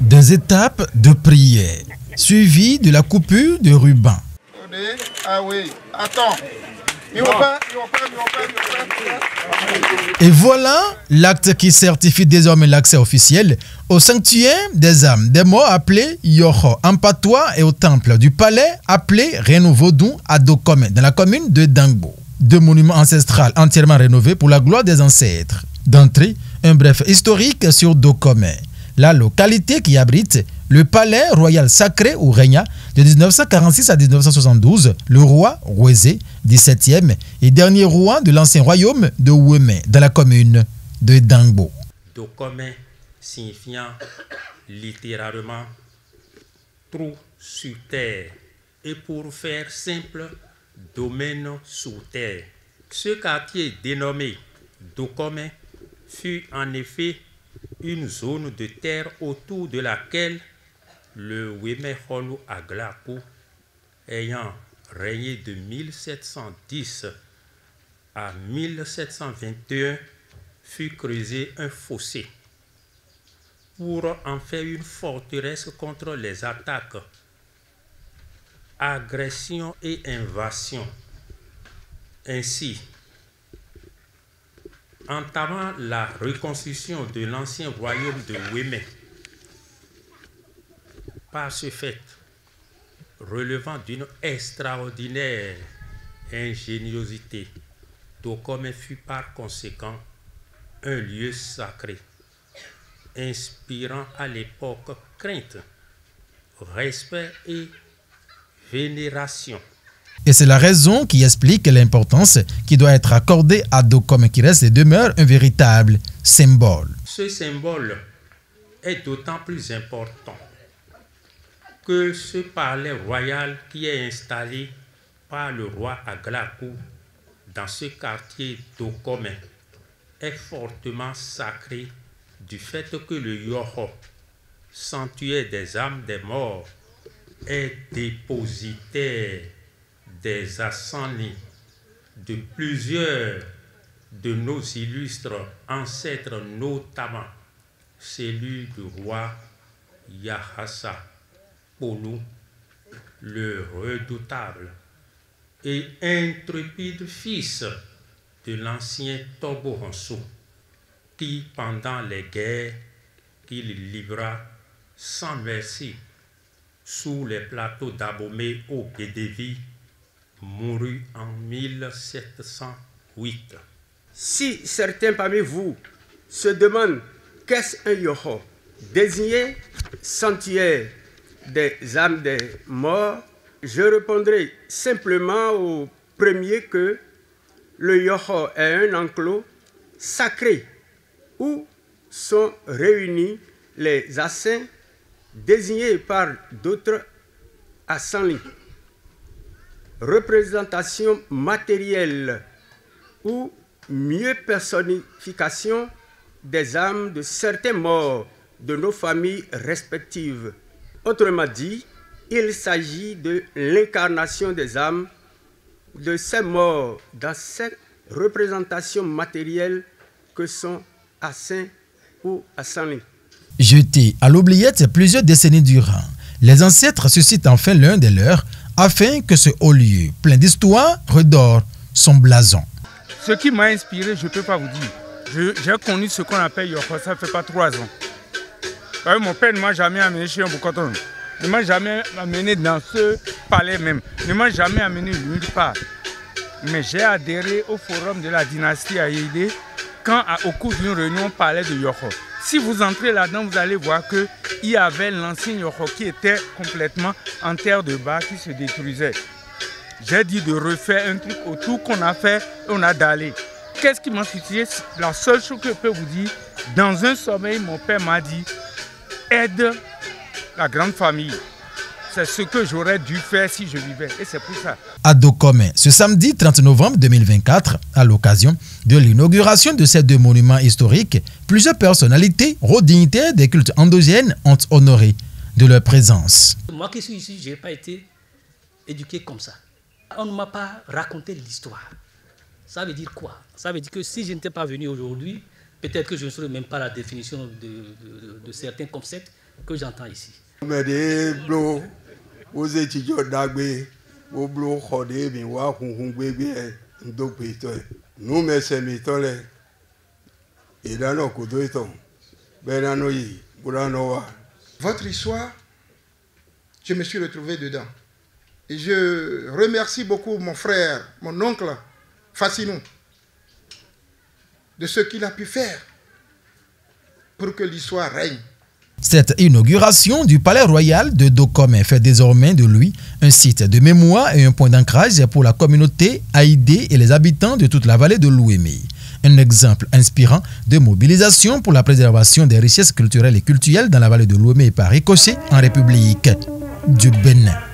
Des étapes de prière, suivies de la coupure de ruban. Ah oui, attends. Et voilà l'acte qui certifie désormais l'accès officiel au sanctuaire des âmes des morts appelé Yoho en patois et au temple du palais appelé Renouveau-Dun à Dokome dans la commune de Dangbo. Deux monuments ancestraux entièrement rénovés pour la gloire des ancêtres. D'entrée, un bref historique sur Dokome, la localité qui abrite le palais royal sacré où régna de 1946 à 1972 le roi Rweze, 17e et dernier roi de l'ancien royaume de Weme dans la commune de Dangbo. Dokome signifiant littéralement trou sur terre et pour faire simple, domaine sous terre. Ce quartier dénommé Dokome fut en effet une zone de terre autour de laquelle le Wemeholu Aglaku, ayant régné de 1710 à 1721, fut creusé un fossé pour en faire une forteresse contre les attaques, agressions et invasions. Ainsi, entamant la reconstruction de l'ancien royaume de Weme, par ce fait, relevant d'une extraordinaire ingéniosité, Dokome fut par conséquent un lieu sacré, inspirant à l'époque crainte, respect et vénération. Et c'est la raison qui explique l'importance qui doit être accordée à Dokome qui reste et demeure un véritable symbole. Ce symbole est d'autant plus important que ce palais royal qui est installé par le roi Aglaku dans ce quartier Dokome est fortement sacré du fait que le Yoho, sanctuaire des âmes des morts, est dépositaire des assanis de plusieurs de nos illustres ancêtres, notamment celui du roi Yahassa Polu, le redoutable et intrépide fils de l'ancien Togo Honso, qui, pendant les guerres qu'il livra sans merci sous les plateaux d'Abomey au Guédévi, mourut en 1708. Si certains parmi vous se demandent qu'est-ce un Yoho, désigné sanctuaire des âmes des morts, je répondrai simplement au premier que le Yoho est un enclos sacré où sont réunis les assains désignés par d'autres assanis. Représentation matérielle ou mieux personnification des âmes de certains morts de nos familles respectives. Autrement dit, il s'agit de l'incarnation des âmes de ces morts dans cette représentation matérielle que sont assains ou assanis. Jetés à l'oubliette plusieurs décennies durant, les ancêtres suscitent enfin l'un des leurs afin que ce haut lieu, plein d'histoire, redore son blason. Ce qui m'a inspiré, je ne peux pas vous dire. J'ai connu ce qu'on appelle Yoho, ça ne fait pas 3 ans. Mon père ne m'a jamais amené chez un Bokoton. Ne m'a jamais amené dans ce palais même. Ne m'a jamais amené nulle part. Mais j'ai adhéré au forum de la dynastie Ayédé quand, au cours d'une réunion, on parlait de Yoho. Si vous entrez là-dedans, vous allez voir qu'il y avait l'ancien Yoho qui était complètement en terre de bas, qui se détruisait. J'ai dit de refaire un truc autour qu'on a fait, on a dallé. Qu'est-ce qui m'a suscité? La seule chose que je peux vous dire, dans un sommeil, mon père m'a dit, aide la grande famille. C'est ce que j'aurais dû faire si je vivais. Et c'est pour ça. À Dokome, ce samedi 30 novembre 2024, à l'occasion de l'inauguration de ces deux monuments historiques, plusieurs personnalités, hauts dignitaires des cultes endogènes ont honoré de leur présence. Moi qui suis ici, je n'ai pas été éduqué comme ça. On ne m'a pas raconté l'histoire. Ça veut dire quoi? Ça veut dire que si je n'étais pas venu aujourd'hui, peut-être que je ne saurais même pas la définition de certains concepts que j'entends ici. Votre histoire, je me suis retrouvé dedans. Et je remercie beaucoup mon frère, mon oncle Fassinou, de ce qu'il a pu faire pour que l'histoire règne. Cette inauguration du palais royal de Dokome fait désormais de lui un site de mémoire et un point d'ancrage pour la communauté haïdé et les habitants de toute la vallée de l'Ouémé. Un exemple inspirant de mobilisation pour la préservation des richesses culturelles et culturelles dans la vallée de l'Ouémé par ricochet en République du Bénin.